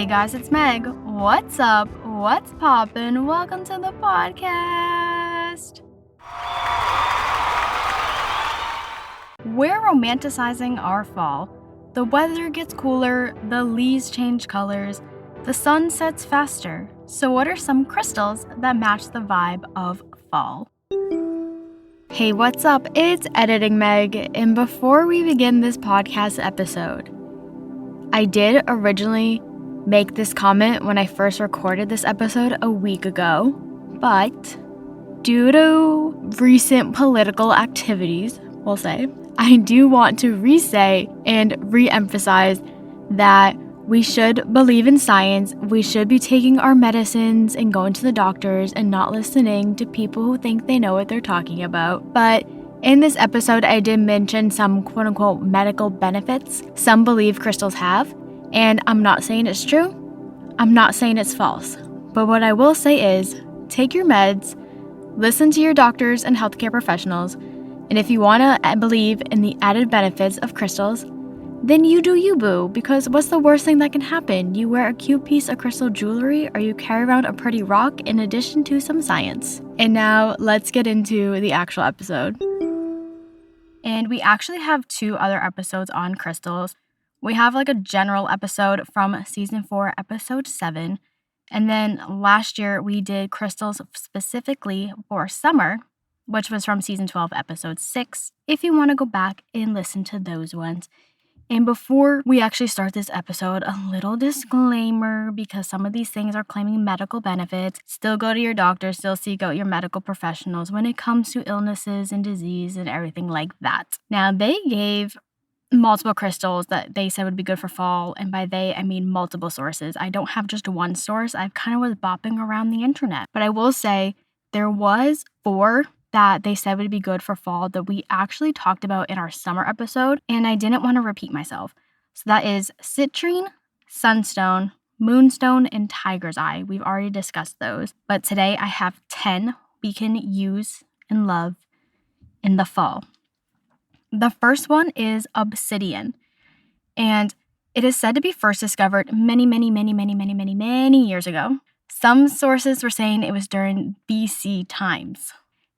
Hey guys, it's Meg. What's up? What's poppin'? Welcome to the podcast. We're romanticizing our fall. The weather gets cooler, the leaves change colors, the sun sets faster. So what are some crystals that match the vibe of fall? Hey, what's up? It's Editing Meg, and before we begin this podcast episode, I did originally make this comment when I first recorded this episode a week ago, but due to recent political activities, we'll say, I do want to re-say and re-emphasize that we should believe in science. We should be taking our medicines and going to the doctors and not listening to people who think they know what they're talking about. But in this episode, I did mention some quote-unquote medical benefits some believe crystals have, and I'm not saying it's true. I'm not saying it's false. But what I will say is, take your meds, listen to your doctors and healthcare professionals, and if you want to believe in the added benefits of crystals, then you do you, boo, because what's the worst thing that can happen? You wear a cute piece of crystal jewelry or you carry around a pretty rock in addition to some science. And now let's get into the actual episode. And we actually have 2 other episodes on crystals. We have like a general episode from season 4, episode 7. And then last year we did crystals specifically for summer, which was from season 12, episode 6, if you want to go back and listen to those ones. And before we actually start this episode, a little disclaimer, because some of these things are claiming medical benefits. Still go to your doctor, still seek out your medical professionals when it comes to illnesses and disease and everything like that. Now, they gave multiple crystals that they said would be good for fall, and by they, I mean multiple sources. I don't have just one source. I kind of was bopping around the internet. But I will say there was 4 that they said would be good for fall that we actually talked about in our summer episode, and I didn't want to repeat myself. So that is citrine, sunstone, moonstone, and tiger's eye. We've already discussed those, but today I have 10 we can use and love in the fall. The first one is obsidian, and it is said to be first discovered many years ago. Some sources were saying it was during BC times.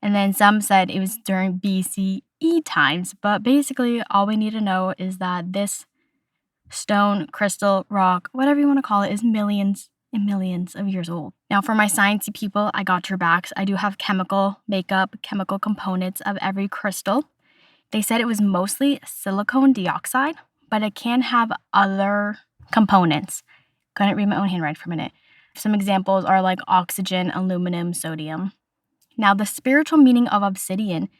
And then some said it was during BCE times. But basically, all we need to know is that this stone, crystal, rock, whatever you want to call it, is millions and millions of years old. Now, for my sciencey people, I got your backs. I do have chemical makeup, chemical components of every crystal. They said it was mostly silicon dioxide, but it can have other components. Couldn't read my own handwriting for a minute. Some examples are like oxygen, aluminum, sodium. Now, the spiritual meaning of obsidian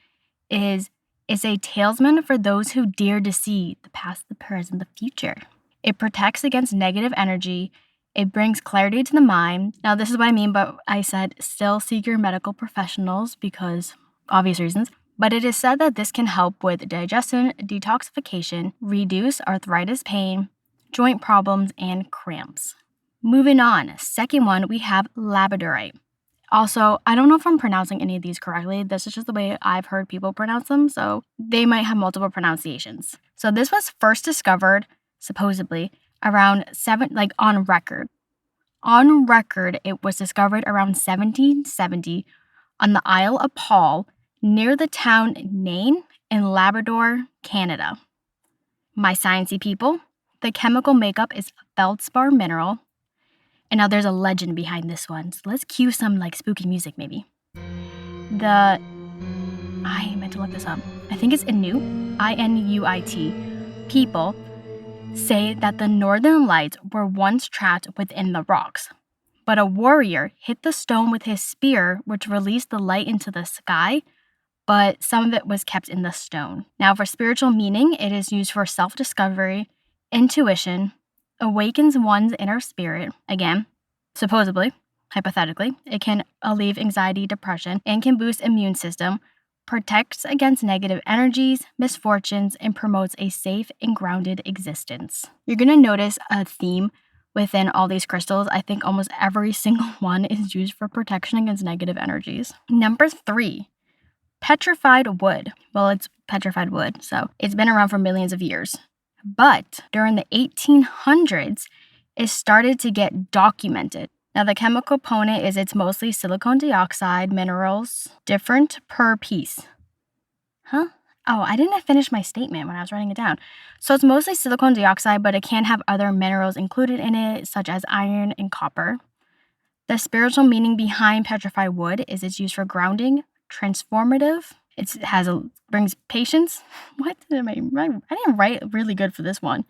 is it's a talisman for those who dare to see the past, the present, the future. It protects against negative energy. It brings clarity to the mind. Now, this is what I mean, but I said still seek your medical professionals because obvious reasons. But it is said that this can help with digestion, detoxification, reduce arthritis pain, joint problems, and cramps. Moving on, second one, we have labradorite. Also, I don't know if I'm pronouncing any of these correctly. This is just the way I've heard people pronounce them, so they might have multiple pronunciations. So this was first discovered, supposedly, around on record. On record, it was discovered around 1770 on the Isle of Paul, near the town Nain in Labrador, Canada. My sciencey people, the chemical makeup is feldspar mineral. And now there's a legend behind this one. So let's cue some spooky music maybe. I meant to look this up. I think it's Inuit, Inuit people say that the northern lights were once trapped within the rocks. But a warrior hit the stone with his spear, which released the light into the sky, but some of it was kept in the stone. Now for spiritual meaning, it is used for self-discovery, intuition, awakens one's inner spirit. Again, supposedly, hypothetically, it can alleviate anxiety, depression, and can boost immune system, protects against negative energies, misfortunes, and promotes a safe and grounded existence. You're going to notice a theme within all these crystals. I think almost every single one is used for protection against negative energies. Number 3, petrified wood. Well, it's petrified wood, so it's been around for millions of years. But during the 1800s, it started to get documented. Now, the chemical component is it's mostly silicon dioxide minerals, different per piece. Huh? Oh, I didn't finish my statement when I was writing it down. So it's mostly silicon dioxide, but it can have other minerals included in it, such as iron and copper. The spiritual meaning behind petrified wood is it's used for grounding, transformative. Brings patience. What did I didn't write really good for this one.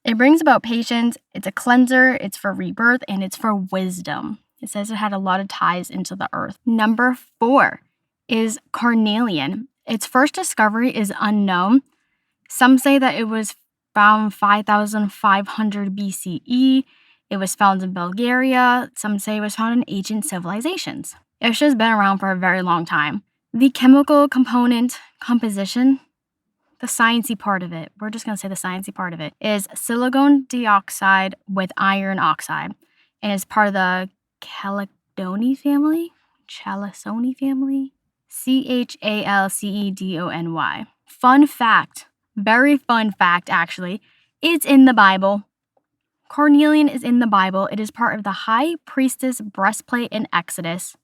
It brings about patience. It's a cleanser. It's for rebirth, and it's for wisdom. It says it had a lot of ties into the earth. Number 4 is carnelian. Its first discovery is unknown. Some say that it was found 5,500 BCE. It was found in Bulgaria. Some say it was found in ancient civilizations. It's just been around for a very long time. The chemical composition, the sciencey part of it, we're just going to say the sciencey part of it, is silicon dioxide with iron oxide, and is part of the Chalcedony family. Chalcedony. Fun fact, very fun fact actually, it's in the Bible. Carnelian is in the Bible. It is part of the high priestess breastplate in Exodus.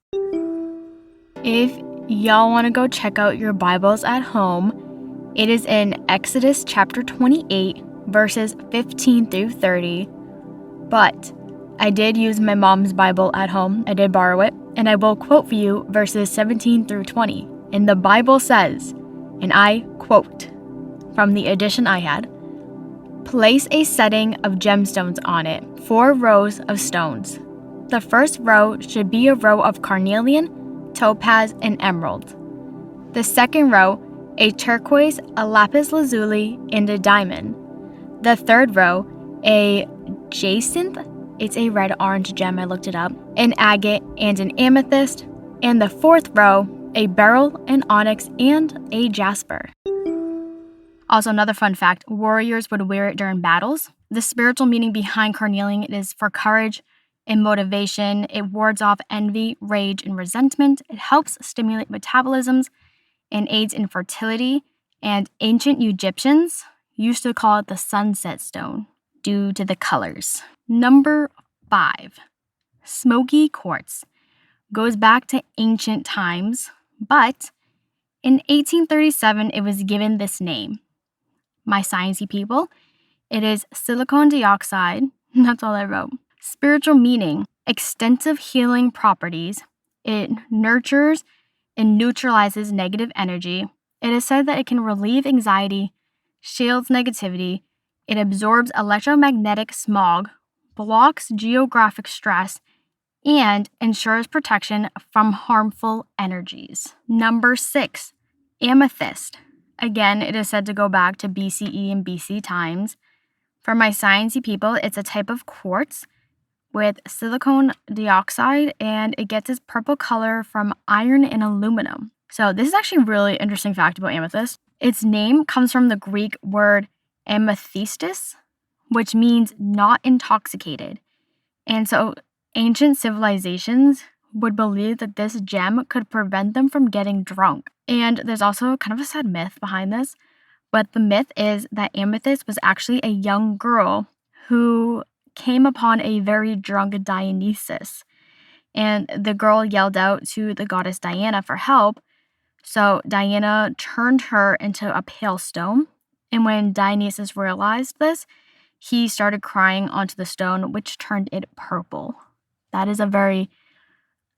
If y'all want to go check out your Bibles at home, it is in Exodus chapter 28, verses 15 through 30. But I did use my mom's Bible at home. I did borrow it. And I will quote for you verses 17 through 20. And the Bible says, and I quote from the edition I had, "Place a setting of gemstones on it, 4 rows of stones. The first row should be a row of carnelian, topaz, and emerald. The second row, a turquoise, a lapis lazuli, and a diamond. The third row, a jacinth, it's a red-orange gem, I looked it up, an agate, and an amethyst. And the fourth row, a beryl, an onyx, and a jasper." Also, another fun fact, warriors would wear it during battles. The spiritual meaning behind carnelian is for courage and motivation. It wards off envy, rage, and resentment. It helps stimulate metabolisms and aids in fertility. And ancient Egyptians used to call it the sunset stone due to the colors. Number 5, smoky quartz. Goes back to ancient times, but in 1837, it was given this name. My sciencey people, it is silicon dioxide. That's all I wrote. Spiritual meaning, extensive healing properties. It nurtures and neutralizes negative energy. It is said that it can relieve anxiety, shields negativity. It absorbs electromagnetic smog, blocks geographic stress, and ensures protection from harmful energies. Number 6, amethyst. Again, it is said to go back to BCE and BC times. For my sciencey people, it's a type of quartz with silicon dioxide, and it gets its purple color from iron and aluminum. So this is actually a really interesting fact about amethyst. Its name comes from the Greek word amethystis, which means not intoxicated. And so ancient civilizations would believe that this gem could prevent them from getting drunk. And there's also kind of a sad myth behind this, but the myth is that amethyst was actually a young girl who came upon a very drunk Dionysus. And the girl yelled out to the goddess Diana for help. So Diana turned her into a pale stone. And when Dionysus realized this, he started crying onto the stone, which turned it purple. That is a very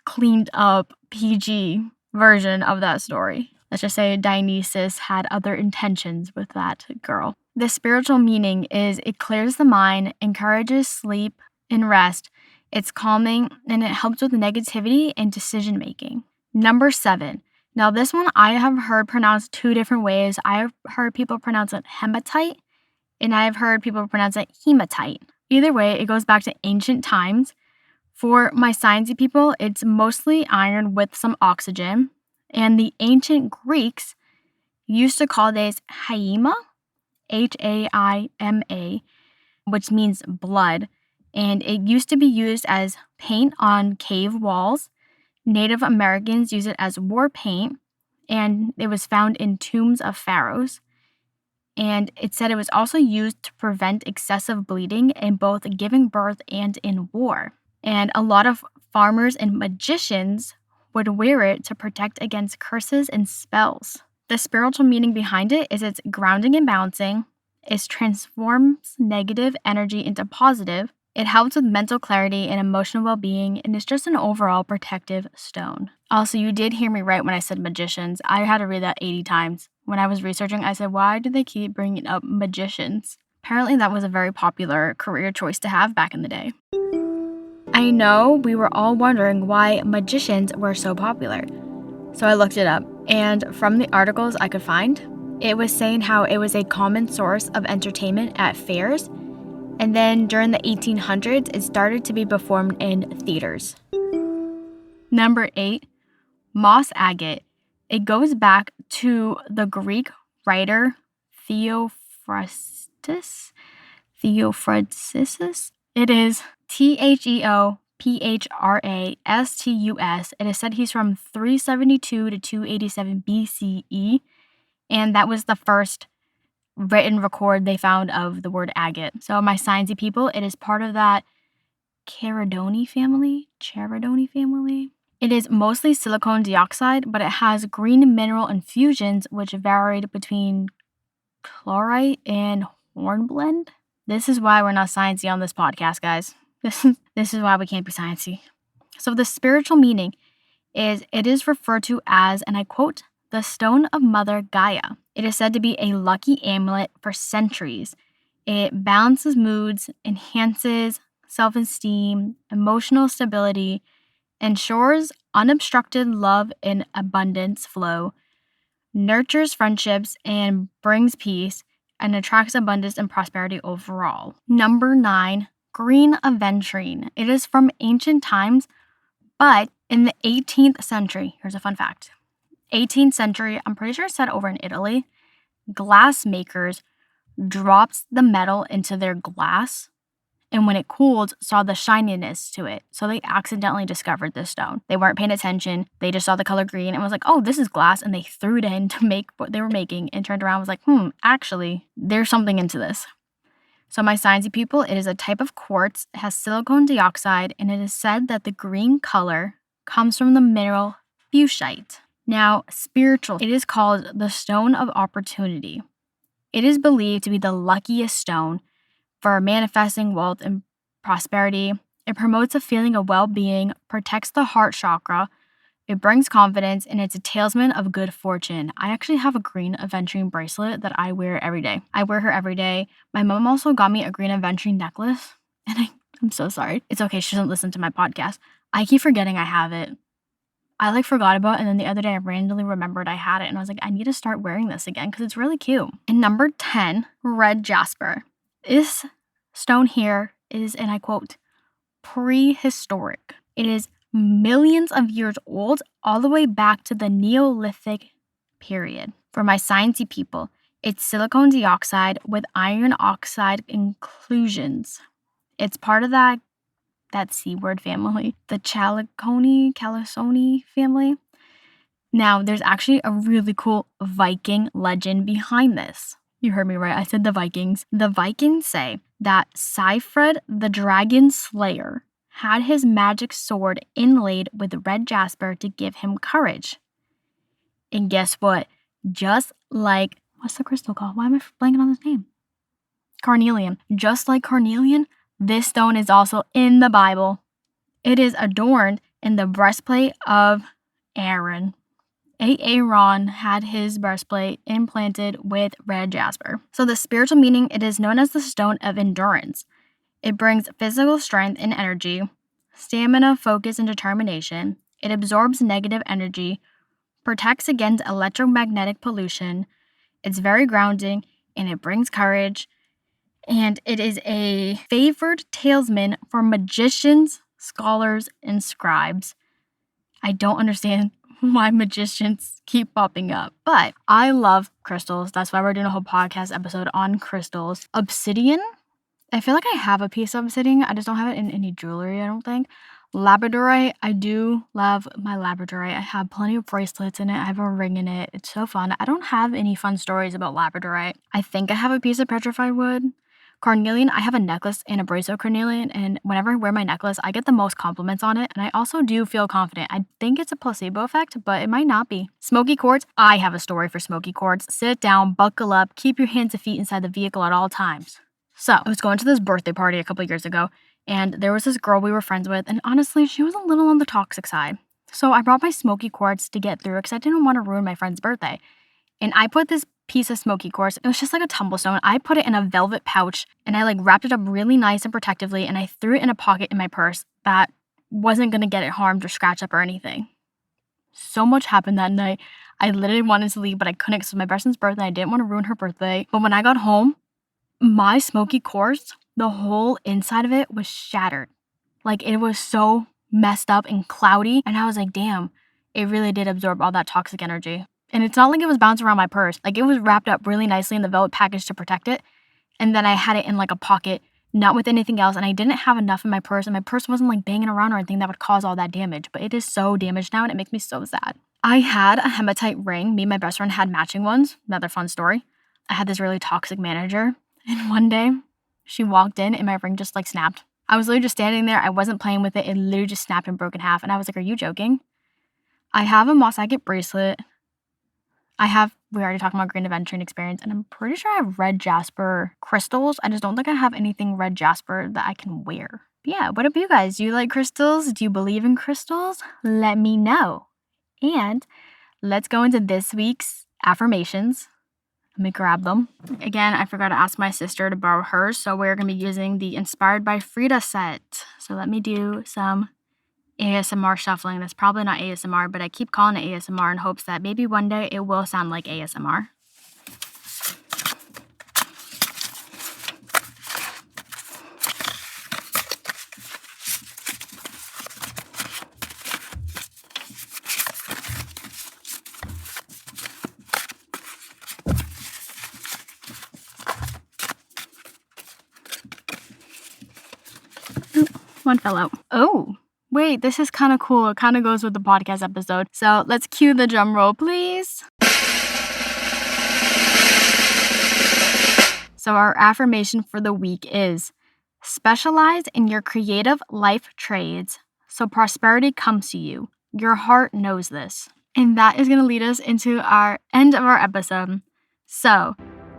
cleaned up PG version of that story. Let's just say Dionysus had other intentions with that girl. The spiritual meaning is it clears the mind, encourages sleep and rest. It's calming, and it helps with negativity and decision making. Number 7. Now this one I have heard pronounced 2 different ways. I have heard people pronounce it hematite, and I have heard people pronounce it hematite. Either way, it goes back to ancient times. For my sciencey people, it's mostly iron with some oxygen. And the ancient Greeks used to call this haima, Haima, which means blood. And it used to be used as paint on cave walls. Native Americans use it as war paint, and it was found in tombs of pharaohs. And it said it was also used to prevent excessive bleeding in both giving birth and in war. And a lot of farmers and magicians would wear it to protect against curses and spells. The spiritual meaning behind it is it's grounding and balancing. It transforms negative energy into positive. It helps with mental clarity and emotional well-being, and it's just an overall protective stone. Also, you did hear me right when I said magicians. I had to read that 80 times. When I was researching, I said, why do they keep bringing up magicians? Apparently, that was a very popular career choice to have back in the day. I know we were all wondering why magicians were so popular. So I looked it up, and from the articles I could find, it was saying how it was a common source of entertainment at fairs, and then during the 1800s, it started to be performed in theaters. Number 8, moss agate. It goes back to the Greek writer Theophrastus. It is Theophrasts. It is said he's from 372 to 287 BCE, and that was the first written record they found of the word agate. So my sciencey people, it is part of that Charadoni family. It is mostly silicon dioxide, but it has green mineral infusions which varied between chlorite and hornblende. This is why we're not sciencey on this podcast, guys. This is why we can't be sciencey. So the spiritual meaning is it is referred to as, and I quote, the stone of Mother Gaia. It is said to be a lucky amulet for centuries. It balances moods, enhances self-esteem, emotional stability, ensures unobstructed love and abundance flow, nurtures friendships and brings peace, and attracts abundance and prosperity overall. Number 9, green aventurine. It is from ancient times, but in the 18th century, here's a fun fact. 18th century, I'm pretty sure it's said over in Italy, glass makers dropped the metal into their glass, and when it cooled, saw the shininess to it. So they accidentally discovered this stone. They weren't paying attention. They just saw the color green and was like, oh, this is glass. And they threw it in to make what they were making and turned around and was like, actually, there's something into this. So my sciencey people, it is a type of quartz. It has silicon dioxide, and it is said that the green color comes from the mineral fuchsite. Now, spiritual, it is called the stone of opportunity. It is believed to be the luckiest stone for manifesting wealth and prosperity. It promotes a feeling of well-being, protects the heart chakra, it brings confidence, and it's a talisman of good fortune. I actually have a green aventurine bracelet that I wear every day. I wear her every day. My mom also got me a green aventurine necklace, and I'm so sorry. It's okay, she doesn't listen to my podcast. I keep forgetting I have it. I forgot about it, and then the other day I randomly remembered I had it, and I was like, I need to start wearing this again because it's really cute. And number 10, red jasper. This stone here is, and I quote, prehistoric. It is millions of years old, all the way back to the Neolithic period. For my sciencey people, it's silicon dioxide with iron oxide inclusions. It's part of that C word family, the Chalconi family. Now, there's actually a really cool Viking legend behind this. You heard me right, I said the Vikings. The Vikings say that Sigfrid the Dragon Slayer had his magic sword inlaid with red jasper to give him courage. And guess what? Just like, what's the crystal called? Why am I blanking on his name? Carnelian. Just like carnelian, this stone is also in the Bible. It is adorned in the breastplate of Aaron. Aaron had his breastplate implanted with red jasper. So the spiritual meaning, it is known as the stone of endurance. It brings physical strength and energy, stamina, focus, and determination. It absorbs negative energy, protects against electromagnetic pollution. It's very grounding, and it brings courage. And it is a favored talisman for magicians, scholars, and scribes. I don't understand why magicians keep popping up, but I love crystals. That's why we're doing a whole podcast episode on crystals. Obsidian, I feel like I have a piece of obsidian. I just don't have it in any jewelry, I don't think. Labradorite, I do love my Labradorite. I have plenty of bracelets in it. I have a ring in it. It's so fun. I don't have any fun stories about Labradorite. I think I have a piece of petrified wood. Carnelian, I have a necklace and a bracelet carnelian, and whenever I wear my necklace, I get the most compliments on it, and I also do feel confident. I think it's a placebo effect, but it might not be. Smoky quartz, I have a story for smoky quartz. Sit down, buckle up, keep your hands and feet inside the vehicle at all times. So, I was going to this birthday party a couple years ago, and there was this girl we were friends with, and honestly, she was a little on the toxic side. So I brought my smoky quartz to get through because I didn't want to ruin my friend's birthday. And I put this piece of smoky quartz, it was just like a tumblestone. I put it in a velvet pouch, and I wrapped it up really nice and protectively, and I threw it in a pocket in my purse that wasn't gonna get it harmed or scratched up or anything. So much happened that night. I literally wanted to leave, but I couldn't because it was my best friend's birthday. I didn't want to ruin her birthday. But when I got home, my smoky quartz, the whole inside of it was shattered. It was so messed up and cloudy. And I was like, damn, it really did absorb all that toxic energy. And it's not like it was bouncing around my purse. It was wrapped up really nicely in the velvet package to protect it. And then I had it in a pocket, not with anything else. And I didn't have enough in my purse. And my purse wasn't banging around or anything that would cause all that damage. But it is so damaged now and it makes me so sad. I had a hematite ring. Me and my best friend had matching ones. Another fun story. I had this really toxic manager. And one day, she walked in and my ring just snapped. I was literally just standing there. I wasn't playing with it. It literally just snapped and broke in half. And I was like, are you joking? I have a moss agate bracelet. We already talked about green adventuring experience. And I'm pretty sure I have red jasper crystals. I just don't think I have anything red jasper that I can wear. But yeah, what about you guys? Do you like crystals? Do you believe in crystals? Let me know. And let's go into this week's affirmations. Let me grab them. Again, I forgot to ask my sister to borrow hers, so we're going to be using the Inspired by Frida set. So let me do some ASMR shuffling. That's probably not ASMR, but I keep calling it ASMR in hopes that maybe one day it will sound like ASMR. One fell out. Oh, wait, this is kind of cool. It kind of goes with the podcast episode. So let's cue the drum roll, please. So our affirmation for the week is specialize in your creative life trades so prosperity comes to you. Your heart knows this. And that is going to lead us into our end of our episode. So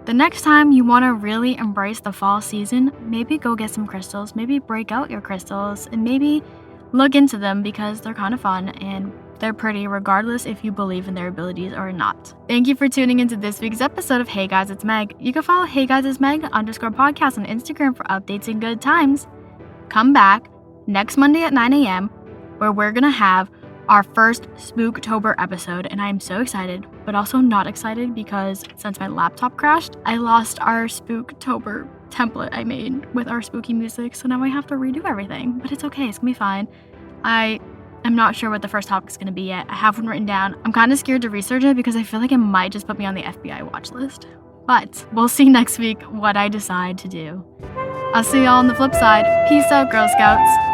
the next time you want to really embrace the fall season, maybe go get some crystals, maybe break out your crystals, and maybe look into them because they're kind of fun and they're pretty regardless if you believe in their abilities or not. Thank you for tuning into this week's episode of Hey Guys, It's Meg. You can follow Hey Guys, It's Meg _podcast on Instagram for updates and good times. Come back next Monday at 9 a.m. where we're going to have our first Spooktober episode, and I'm so excited, but also not excited because since my laptop crashed, I lost our Spooktober template I made with our spooky music, so now I have to redo everything, but it's okay, it's gonna be fine. I'm not sure what the first topic's gonna be yet. I have one written down. I'm kind of scared to research it because I feel like it might just put me on the FBI watch list, but we'll see next week what I decide to do. I'll see y'all on the flip side. Peace out, Girl Scouts.